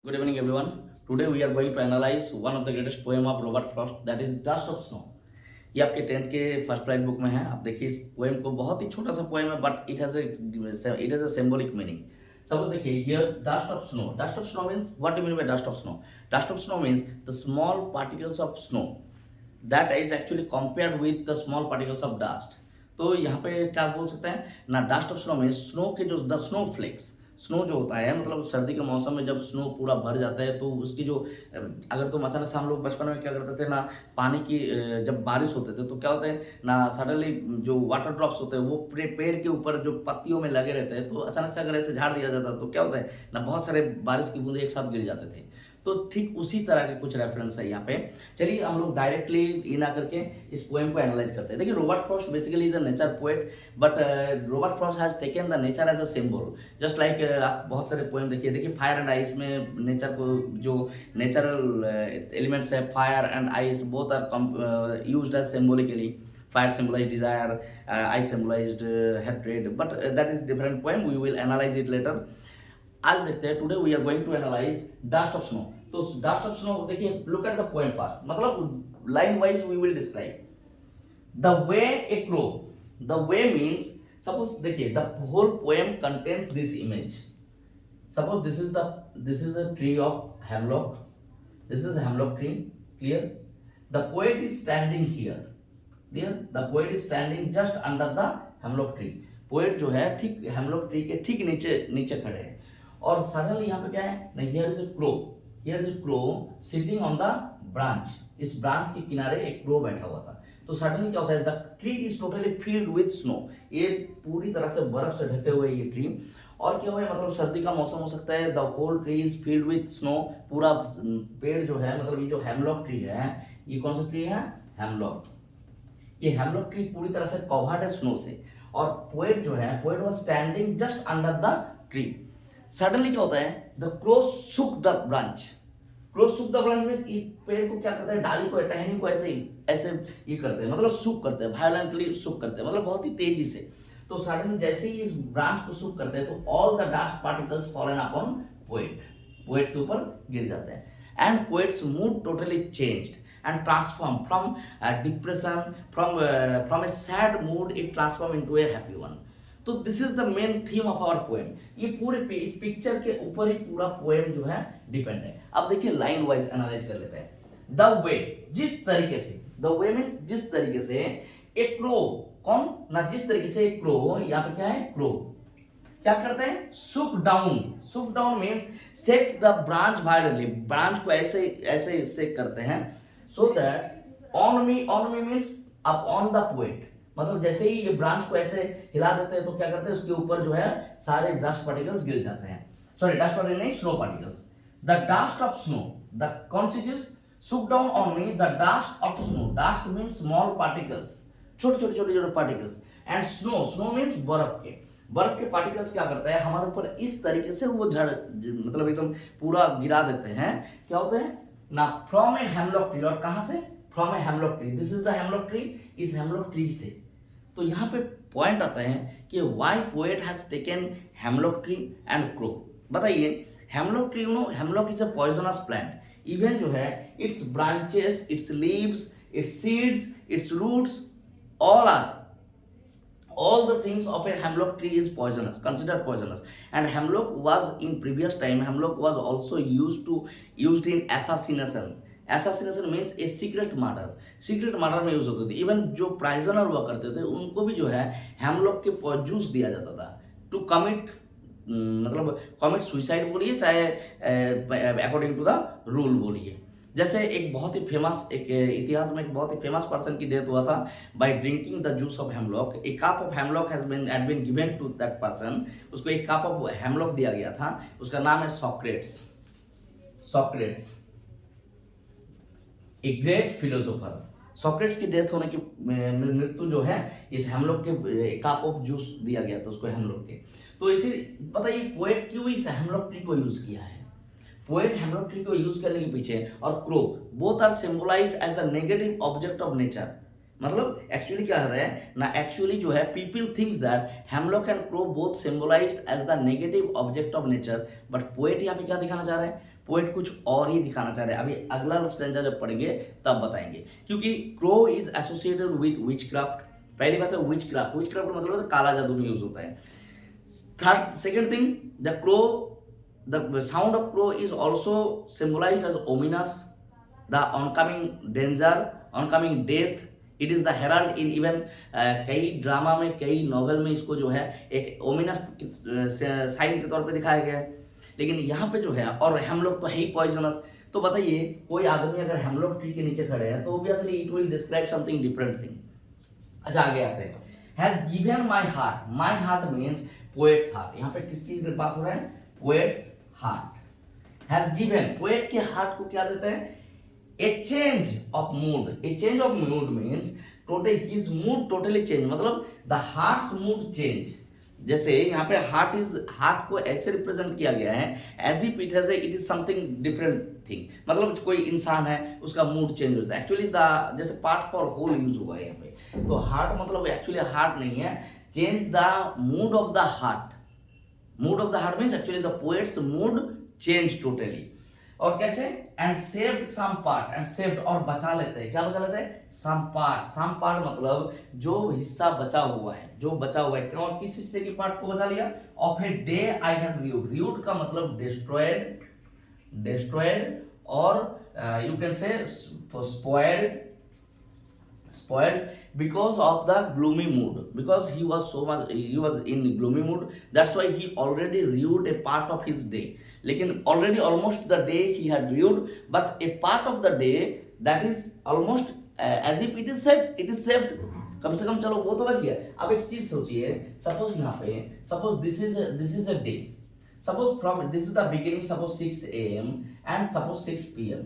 Good evening, everyone. Today we are going to analyze one of the greatest poem of Robert Frost, that is Dust of Snow. ये आपके 10th के first light book में है. आप देखिए इस poem को, बहुत ही छोटा सा पोएम है but it has a symbolic meaning. Suppose देखिए here dust of snow. Dust of snow means what do mean by dust of snow. Dust of snow means the small particles of snow that is actually compared with the small particles of dust. तो यहाँ पे क्या बोल सकते हैं ना, dust of snow means snow के जो द स्नो फ्लेक्स. स्नो जो होता है मतलब सर्दी के मौसम में जब स्नो पूरा भर जाता है तो उसकी जो अगर तुम अचानक से, हम लोग बचपन में क्या करते थे ना, पानी की जब बारिश होते थे तो क्या होता है ना, सडनली जो वाटर ड्रॉप्स होते हैं वो पेड़ के ऊपर जो पत्तियों में लगे रहते हैं, तो अचानक से अगर ऐसे झाड़ दिया जाता तो क्या होता है ना, बहुत सारे बारिश की बूंदे एक साथ गिर जाते थे. तो ठीक उसी तरह के कुछ रेफरेंस है यहाँ पे. चलिए हम लोग डायरेक्टली ये ना करके इस पोएम को एनालाइज करते हैं. देखिए Robert Frost basically is a nature poet, but Robert Frost has taken the nature as a symbol. Just like आप बहुत सारे पोएम देखिए फायर एंड आइस में नेचर को, जो नेचुरल एलिमेंट्स है fire and ice, both are used as symbolically. Fire symbolized desire, ice symbolized hatred, but that is different poem. We will analyze it later. आज देखते हैं. Today we are going to analyse dust of snow. तो dust of snow देखिए, look at the poem part, मतलब line wise we will describe the way a crow. The way means, suppose देखिए the whole poem contains this image. Suppose this is the tree of hemlock. This is hemlock tree. Clear? The poet is standing here. Clear? The poet is standing just under the hemlock tree. Poet जो है ठीक hemlock tree के ठीक नीचे नीचे खड़े हैं. और सडनली यहाँ पे क्या है ना, here is a crow. Here is a crow sitting on the branch. इस ब्रांच के किनारे एक क्रो बैठा हुआ था. तो सडनली क्या होता है, the tree is totally field with snow. ये पूरी तरह से बर्फ से ढके हुए ये ट्री. और क्या हुआ है, मतलब सर्दी का मौसम हो सकता है. The whole tree is filled with snow. पूरा पेड़ जो है, मतलब ये जो हेमलॉक ट्री है, ये कौन सा ट्री है, हेमलॉक. ये हेमलॉक ट्री पूरी तरह से कवर्ड है स्नो से. और पोएट जो है, poet was standing just under the tree. Suddenly क्या होता है, द क्रो सुक द ब्रांच. क्रो सुक द ब्रांच मींस पेड़ को क्या करता है, डाली को, टहनी को ऐसे ये करते हैं, मतलब सुक करते हैं, वायलेंटली सुक करते हैं, मतलब बहुत ही तेजी से. तो सडनली जैसे ही इस ब्रांच को सुक करते हैं तो all the dust particles fallen upon poet. Poet के ऊपर गिर जाते हैं. And poets mood totally changed and transform from depression, from a sad mood it transform into a happy one. तो this is the main theme of our poem. ये पूरे इस picture के ऊपर ही पूरा पोएम जो है डिपेंड है. अब देखिए लाइन वाइज एनालाइज कर लेते हैं. द वे, जिस तरीके से, द वे मीन्स जिस तरीके से, एक क्रो, कौन ना, जिस तरीके से एक क्रो, यहाँ पे क्या है, क्रो क्या करते हैं, सुक डाउन. सुक down means set the branch virally. Branch को ऐसे ऐसे से करते हैं. So that on me means up on the poet. मतलब जैसे ही ये ब्रांच को ऐसे हिला देते हैं तो क्या करते हैं, उसके ऊपर जो है सारे डस्ट पार्टिकल्स गिर जाते हैं. सॉरी, डस्ट पार्टिकल नहीं, snow particles. The dust of snow, the कौन सी चीज, सुक down on me the dust of snow. Dust means small particles, छोटे छोटे पार्टिकल्स. एंड स्नो मीन्स बर्फ के. बर्फ के पार्टिकल्स क्या करते हैं, हमारे ऊपर इस तरीके से वो मतलब एकदम पूरा गिरा देते हैं. क्या होते हैं ना, फ्रॉम ए हेमलॉक ट्री. और कहां से, from a hemlock tree. This is the hemlock tree. इस हेमलॉक ट्री से. तो यहाँ पे पॉइंट आता है कि why poet has taken hemlock tree and crow. बताइए, hemlock tree, no, hemlock is a poisonous plant. Even जो है its branches, its leaves, its seeds, its roots, all the things of a hemlock tree is poisonous, considered poisonous. And hemlock was in previous time, hemlock was also used in assassination. Assassination means a secret murder. Secret murder में use होती थी. Even जो प्राइजनर हुआ करते थे उनको भी जो है हेमलॉक के जूस दिया जाता था टू कमिट, मतलब कमिट सुइसाइड बोलिए, चाहे अकॉर्डिंग टू द रूल बोलिए. जैसे एक बहुत ही फेमस, एक इतिहास में एक बहुत ही फेमस पर्सन की डेथ हुआ था by drinking the juice of hemlock. A cup of hemlock had been given to that person. उसको एक कप ऑफ हेमलॉक दिया गया था. उसका नाम है Socrates. Socrates, a great philosopher. Socrates की डेथ होने की मृत्यु जो है इस हेमलॉक के कप ऑफ जूस दिया गया था उसको, हेमलॉक के. तो इसी बताइए पोएट क्यों इस हेमलॉक ट्री को यूज किया है. पोएट हेमलॉक ट्री को यूज करने के पीछे और crow, both are symbolised as the negative object of nature. मतलब एक्चुअली क्या है ना, एक्चुअली जो है people thinks that hemlock and crow both symbolised as the negative object of nature, but poet यहाँ पे क्या दिखाना चाह रहा है, पोएट कुछ और ही दिखाना चाह रहे हैं। अभी अगला स्टैंजा जब पढ़ेंगे तब बताएंगे, क्योंकि crow is associated with which craft. पहली बात है विच क्राफ्ट, विच क्राफ्ट मतलब है काला जादू में यूज होता है। Third second thing, the crow, the sound of crow is also symbolized as ominous, the oncoming danger, oncoming death. It is the Herald in even कई ड्रामा में, कई नॉवेल में इसको जो है एक ओमिनस साइन के तौर पे दिखाया गया है। लेकिन यहाँ पे जो है, और हेमलॉक तो है ही पॉइजनस, तो बताइए कोई आदमी अगर हेमलॉक ट्री के नीचे खड़े हैं तो obviously it will describe something different thing. अच्छा आगे आते हैं, has given my heart, my heart means poets heart. यहाँ पे किसकी बात हो रहा है? Poets heart. Has given, poet के हार्ट को क्या देते हैं? ए change of mood. A change of mood means total his mood totally change, मतलब द हार्ट्स मूड चेंज। जैसे यहाँ पे हार्ट इज, हार्ट को ऐसे रिप्रेजेंट किया गया है as if it has it is something different thing, मतलब कोई इंसान है उसका मूड चेंज होता है। एक्चुअली द जैसे पार्ट फॉर होल यूज हुआ है यहाँ पे, तो हार्ट मतलब एक्चुअली हार्ट नहीं है, change the mood of the heart. Mood of the heart means actually the poet's mood change totally. और कैसे? And saved some part, and saved और बचा लेते हैं, क्या बचा लेते हैं? Some part. सम पार्ट मतलब जो हिस्सा बचा हुआ है, जो बचा हुआ है। और किस हिस्से की पार्ट को बचा लिया? Of a day I have rude. Rude का मतलब डिस्ट्रॉयड, डिस्ट्रॉयड, और you can say spoiled, spoiled because of the gloomy mood, because he was so much, he was in gloomy mood, that's why he already ruined a part of his day. लेकिन already almost the day he had ruined, but a part of the day that is almost as if it is saved, it is saved। कम से कम चलो वो तो बच गया। अब एक चीज सोचिए, सपोज यहाँ पे, suppose this is a day, suppose from this is the beginning, suppose 6 AM and suppose 6 PM,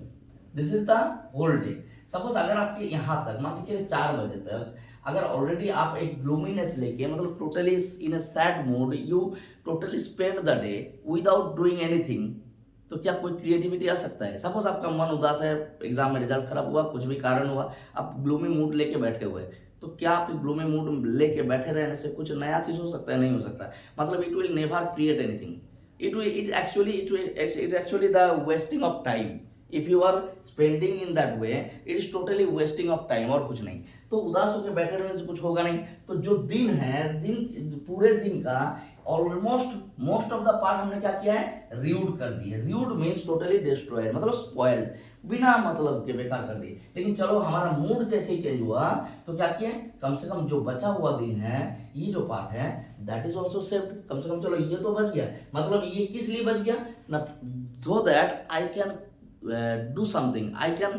this is the whole day। Suppose अगर आपके यहाँ तक मान के चलिए 4 बजे तक अगर ऑलरेडी आप एक ग्लूमीनेस लेके, मतलब totally in a sad mood, you totally spend the day without doing anything, तो क्या कोई क्रिएटिविटी आ सकता है? सपोज आपका मन उदास है, एग्जाम में रिजल्ट खराब हुआ, कुछ भी कारण हुआ, आप ग्लूमी मूड लेके बैठे हुए, तो क्या आपके ग्लूमी मूड लेके बैठे रहने से कुछ नया चीज हो सकता है? नहीं हो सकता। मतलब it will never create anything. it actually the wasting of time। if you are spending in that way, it is totally wasting of time, और कुछ नहीं। तो उदास होकर बैठे रहने से कुछ होगा नहीं। तो जो दिन है, दिन पूरे दिन का almost most of the part हमने क्या किया है? रियूड कर दिया। रियूड मीन्स टोटली डिस्ट्रॉयड, मतलब स्पॉइल्ड, बिना मतलब के बेकार कर दिए। लेकिन चलो हमारा मूड जैसे ही चेंज हुआ तो क्या किया? कम से कम जो बचा हुआ दिन है, ये जो पार्ट है, दैट इज ऑल्सो सेव्ड। कम से कम चलो ये तो बच गया। मतलब ये किस लिए बच गया ना? So that I can do something, I can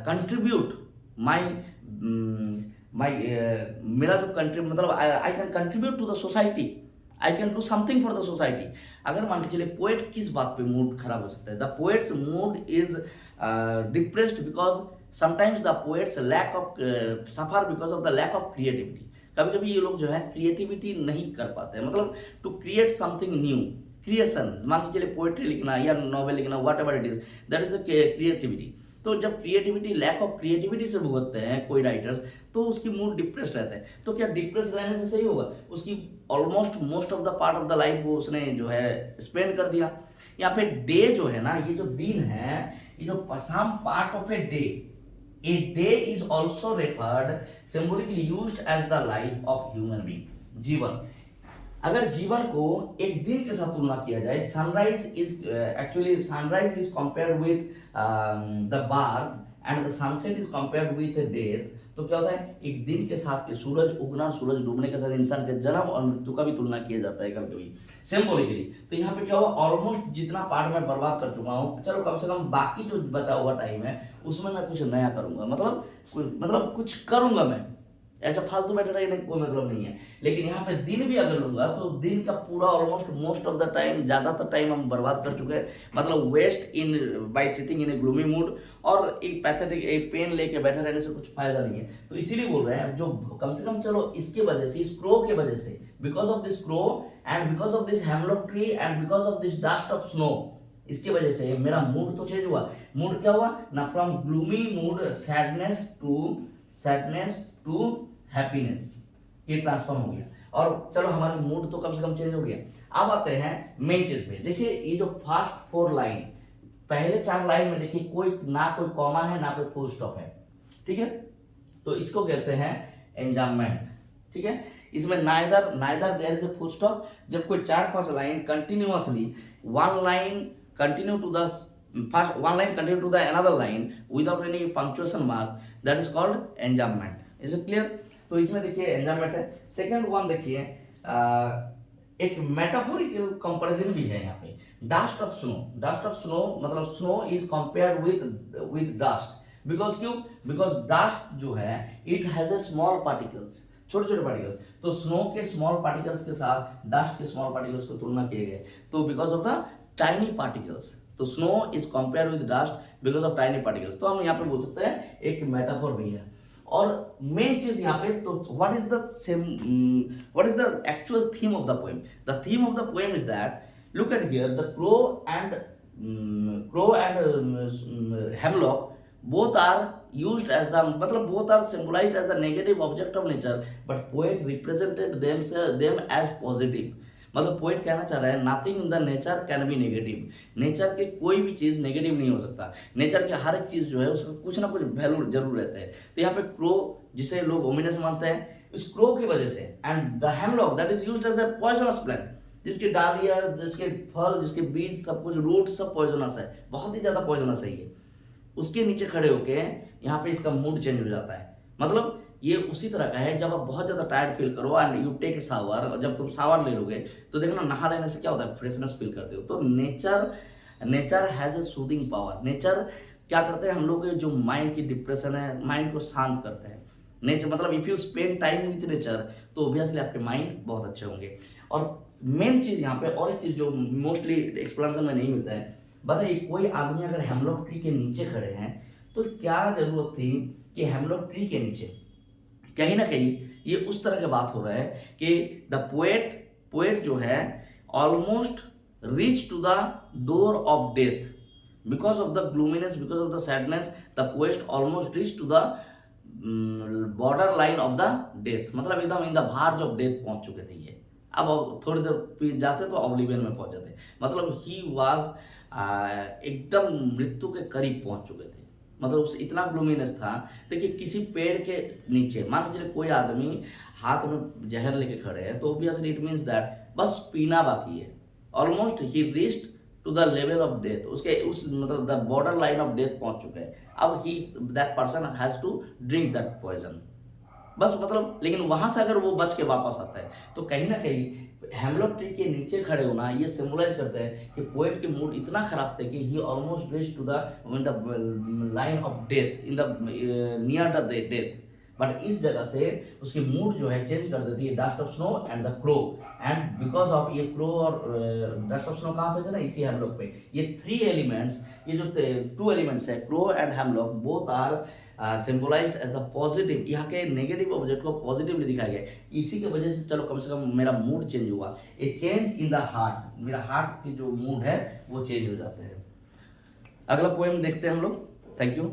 contribute my मेरा जो कंट्री, मतलब I can contribute to the society, I can do something for the society. अगर मान के चलिए पोएट किस बात पे मूड खराब हो सकता है? The poet's mood is depressed because sometimes the poets lack of suffer because of the lack of creativity. कभी कभी ये लोग जो है क्रिएटिविटी नहीं कर पाते हैं, मतलब to create something new, creation. मान के चलिए पोएट्री लिखना या नॉवेल लिखना, whatever it is, that is the creativity. तो जब क्रिएटिविटी, लैक ऑफ क्रिएटिविटी से भुगतते हैं कोई राइटर्स, तो उसकी मूड डिप्रेस रहता है। तो क्या डिप्रेस रहने से सही होगा? उसकी almost most of the part of the life वो उसने जो है स्पेंड कर दिया। यहाँ पे डे जो है ना, ये जो दिन है, ये जो some part of a day, a day is also referred symbolically used as the life of human being, जीवन। अगर जीवन को एक दिन के साथ तुलना किया जाए, sunrise is actually sunrise is compared with the birth and the sunset is compared with death, तो क्या होता है? एक दिन के साथ के सूरज उगना, सूरज डूबने के साथ इंसान के जन्म और मृत्यु का भी तुलना किया जाता है कभी कभी सिंबॉलिकली। तो यहाँ पे क्या हुआ? ऑलमोस्ट जितना पार्ट मैं बर्बाद कर चुका हूँ, चलो कम से कम बाकी जो बचा हुआ टाइम है उसमें मैं कुछ नया करूंगा, मतलब कुछ करूंगा मैं। ऐसा फालतू बैठे रहने कोई मतलब नहीं है। लेकिन यहाँ पे दिन भी अगर लूंगा तो दिन का पूरा almost most of the time, ज्यादातर टाइम हम बर्बाद कर चुके हैं, मतलब waste in by sitting in a gloomy mood. और एक पैथेटिक एक पेन लेके बैठे रहने से कुछ फायदा नहीं है। तो इसीलिए बोल रहे हैं, जो कम से कम चलो इसकी वजह से, इस क्रो के वजह से, because of this crow and because of this hemlock tree and because of this dust of snow, इसकी वजह से मेरा मूड तो चेंज हुआ। मूड क्या हुआ ना? From gloomy mood sadness to happiness, ये ट्रांसफॉर्म हो गया। और चलो हमारा मूड तो कम से कम चेंज हो गया। अब आते हैं मेन चीज पे। देखिए ये जो फर्स्ट 4 लाइन, पहले 4 लाइन में देखिए कोई ना कोई कॉमा है ना कोई फुल स्टॉप है, ठीक है, तो इसको कहते हैं एंजाममेंट, ठीक है। इसमें neither there is a full stop, जब कोई 4-5 line continuously one line continue to the first one line continue to the another line without any punctuation mark, that is called enjambment. Is it clear? तो इसमें देखिए एंजाममेंट है। Second one देखिए एक metaphorical comparison भी है यहाँ पे, dust of snow. Dust of snow मतलब snow is compared with dust, because क्यों? बिकॉज डस्ट जो है it has a small particles, छोटे छोटे पार्टिकल्स, तो स्नो के स्मॉल पार्टिकल्स के साथ डस्ट के स्मॉल पार्टिकल्स को तुलना किए गए, तो because of the tiny particles, तो snow is compare with dust because of tiny particles. तो हम यहाँ पे बोल सकते हैं एक मेटाफोर भी है। और मेन चीज यहाँ पे, तो what is the actual theme of the poem? The theme of the poem is that, look at here, the crow and hemlock both are used as the, मतलब both are symbolized as the negative object of nature, but poet represented them as positive। मतलब poet कहना चाह रहा है nothing in the nature can be negative, nature के कोई भी चीज़ negative नहीं हो सकता, नेचर के हर एक चीज़ जो है उसका कुछ ना कुछ वैल्यू जरूर रहता है। तो यहाँ पे क्रो जिसे लोग ओमिनस मानते हैं, इस क्रो की वजह से, and the hemlock that is used as a poisonous plant, जिसके डालियाँ, जिसके फल, जिसके बीज, सब कुछ रूट सब पॉइजनस है, बहुत ही ज़्यादा पॉइजनस है ये, उसके नीचे खड़े होके यहाँ पे इसका मूड चेंज हो जाता है। मतलब ये उसी तरह का है जब आप बहुत ज़्यादा टायर्ड फील करो एंड यू टेक शावर, और जब तुम शावर ले लोगे तो देखना नहा लेने से क्या होता है, फ्रेशनेस फील करते हो। तो nature has a soothing power. Nature क्या करते हैं, हम लोग के जो माइंड की डिप्रेशन है, माइंड को शांत करते हैं। नेचर मतलब if you spend time with nature तो ऑब्वियसली आपके माइंड बहुत अच्छे होंगे। और मेन चीज़ यहाँ पे और एक चीज़ जो मोस्टली एक्सप्लेनेशन में नहीं मिलता है, बताइए कोई आदमी अगर हेमलॉक ट्री के नीचे खड़े हैं तो क्या ज़रूरत थी कि हेमलॉक ट्री के नीचे, कहीं ना कहीं ये उस तरह की बात हो रहा है कि द पोएट जो है almost reach to the door of death, because of the gloominess, because of the sadness, the poet almost reach to the border line of the death, मतलब एकदम in the verge of death पहुंच चुके थे ये। अब थोड़ी देर जाते तो ऑब्लिवियन में पहुंच जाते, मतलब ही वाज एकदम मृत्यु के करीब पहुंच चुके थे, मतलब उस इतना ग्लूमिनेस था। देखिए किसी पेड़ के नीचे मान लीजिए कोई आदमी हाथ में जहर लेके खड़े हैं, तो ऑब्वियसली इट मीन्स दैट बस पीना बाकी है, ऑलमोस्ट ही reached to the level of death, उसके उस मतलब the border line of death पहुंच चुके हैं। अब ही that person has to drink that poison, बस मतलब, लेकिन वहां से अगर वो बच के वापस आता है तो कहीं ना कहीं हेमलॉक ट्री के नीचे खड़े होना ये सिंबलाइज करते हैं कि पोएट के मूड इतना खराब थे कि he almost reach to the line of death, in the near the death, but इस जगह से उसकी मूड जो है चेंज कर देती है dust of snow and the crow, and because of ये क्रो और डस्ट ऑफ स्नो कहाँ पे थे ना, इसी हेमलॉक पे। ये 3 एलिमेंट्स, ये जो 2 एलिमेंट्स है crow and hemlock, both are symbolised as the positive, यहाँ के नेगेटिव ऑब्जेक्ट को पॉजिटिवली दिखाया गया। इसी के वजह से चलो कम से कम मेरा मूड चेंज हुआ, ए चेंज इन द हार्ट, मेरा हार्ट की जो मूड है वो चेंज हो जाते हैं। अगला पोएम देखते हैं हम लोग। Thank you.